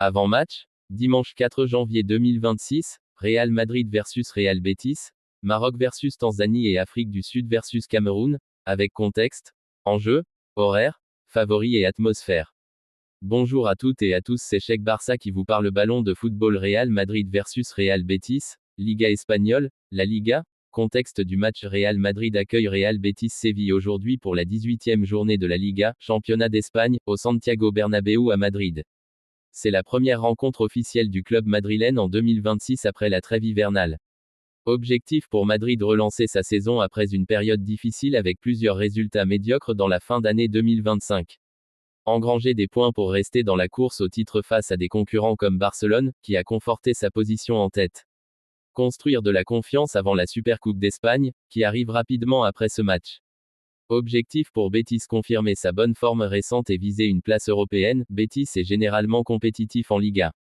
Avant-match, dimanche 4 janvier 2026, Real Madrid versus Real Betis, Maroc versus Tanzanie et Afrique du Sud versus Cameroun, avec contexte, enjeux, horaire, favoris et atmosphère. Bonjour à toutes et à tous, c'est Cheikh Barça qui vous parle ballon de football. Real Madrid versus Real Betis, Liga espagnole, la Liga. Contexte du match: Real Madrid accueille Real Betis Séville aujourd'hui pour la 18e journée de la Liga, championnat d'Espagne, au Santiago Bernabéu à Madrid. C'est la première rencontre officielle du club madrilène en 2026 après la trêve hivernale. Objectif pour Madrid: relancer sa saison après une période difficile avec plusieurs résultats médiocres dans la fin d'année 2025. Engranger des points pour rester dans la course au titre face à des concurrents comme Barcelone, qui a conforté sa position en tête. Construire de la confiance avant la Supercoupe d'Espagne, qui arrive rapidement après ce match. Objectif pour Betis: confirmer sa bonne forme récente et viser une place européenne. Betis est généralement compétitif en Liga.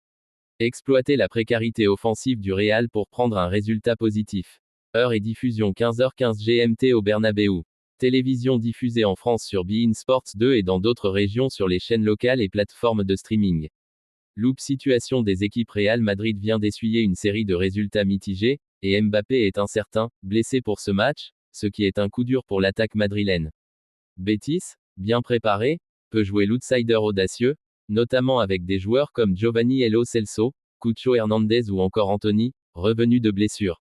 Exploiter la précarité offensive du Real pour prendre un résultat positif. Heure et diffusion 15h15 GMT au Bernabéu. Télévision diffusée en France sur beIN Sports 2 et dans d'autres régions sur les chaînes locales et plateformes de streaming. Loupe: situation des équipes: Real Madrid vient d'essuyer une série de résultats mitigés, et Mbappé est incertain, blessé pour ce match, ce qui est un coup dur pour l'attaque madrilène. Betis, bien préparé, peut jouer l'outsider audacieux, notamment avec des joueurs comme Giovanni Lo Celso, Cucho Hernandez ou encore Anthony, revenu de blessure.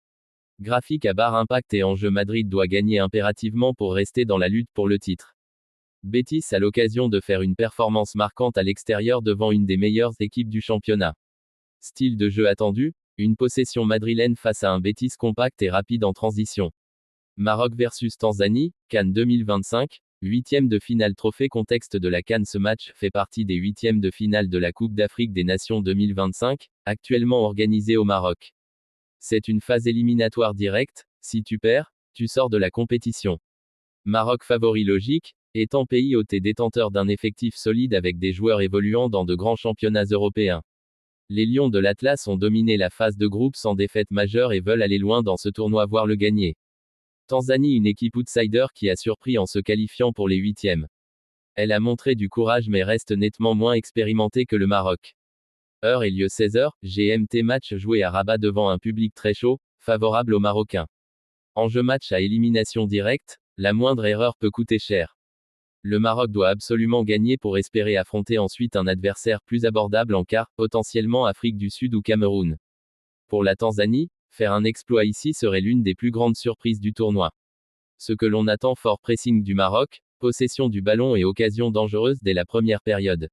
Graphique à barre impact et enjeu: Madrid doit gagner impérativement pour rester dans la lutte pour le titre. Betis a l'occasion de faire une performance marquante à l'extérieur devant une des meilleures équipes du championnat. Style de jeu attendu, une possession madrilène face à un Betis compact et rapide en transition. Maroc versus Tanzanie, CAN 2025, huitième de finale trophée. Contexte de la CAN: ce match fait partie des huitièmes de finale de la Coupe d'Afrique des Nations 2025, actuellement organisée au Maroc. C'est une phase éliminatoire directe, si tu perds, tu sors de la compétition. Maroc favori logique, étant pays hôte et détenteur d'un effectif solide avec des joueurs évoluant dans de grands championnats européens. Les Lions de l'Atlas ont dominé la phase de groupe sans défaite majeure et veulent aller loin dans ce tournoi, voire le gagner. Tanzanie, une équipe outsider qui a surpris en se qualifiant pour les huitièmes. Elle a montré du courage mais reste nettement moins expérimentée que le Maroc. Heure et lieu 16h, GMT. Match joué à Rabat devant un public très chaud, favorable aux Marocains. Enjeu: match à élimination directe, la moindre erreur peut coûter cher. Le Maroc doit absolument gagner pour espérer affronter ensuite un adversaire plus abordable en quart, potentiellement Afrique du Sud ou Cameroun. Pour la Tanzanie, faire un exploit ici serait l'une des plus grandes surprises du tournoi. Ce que l'on attend: fort pressing du Maroc, possession du ballon et occasion dangereuse dès la première période.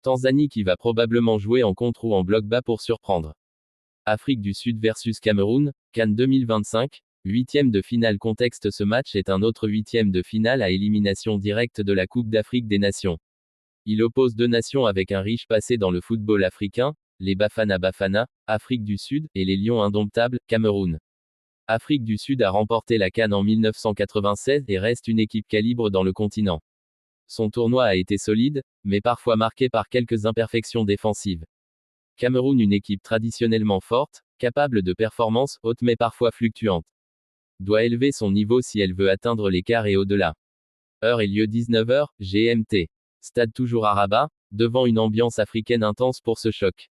Tanzanie qui va probablement jouer en contre ou en bloc bas pour surprendre. Afrique du Sud versus Cameroun, CAN 2025, huitième de finale. Contexte: ce match est un autre huitième de finale à élimination directe de la Coupe d'Afrique des Nations. Il oppose deux nations avec un riche passé dans le football africain, les Bafana Bafana, Afrique du Sud, et les Lions indomptables, Cameroun. Afrique du Sud a remporté la CAN en 1996 et reste une équipe calibre dans le continent. Son tournoi a été solide, mais parfois marqué par quelques imperfections défensives. Cameroun, une équipe traditionnellement forte, capable de performances hautes mais parfois fluctuantes. Doit élever son niveau si elle veut atteindre les quarts et au-delà. Heure et lieu 19h, GMT. Stade toujours à Rabat, devant une ambiance africaine intense pour ce choc.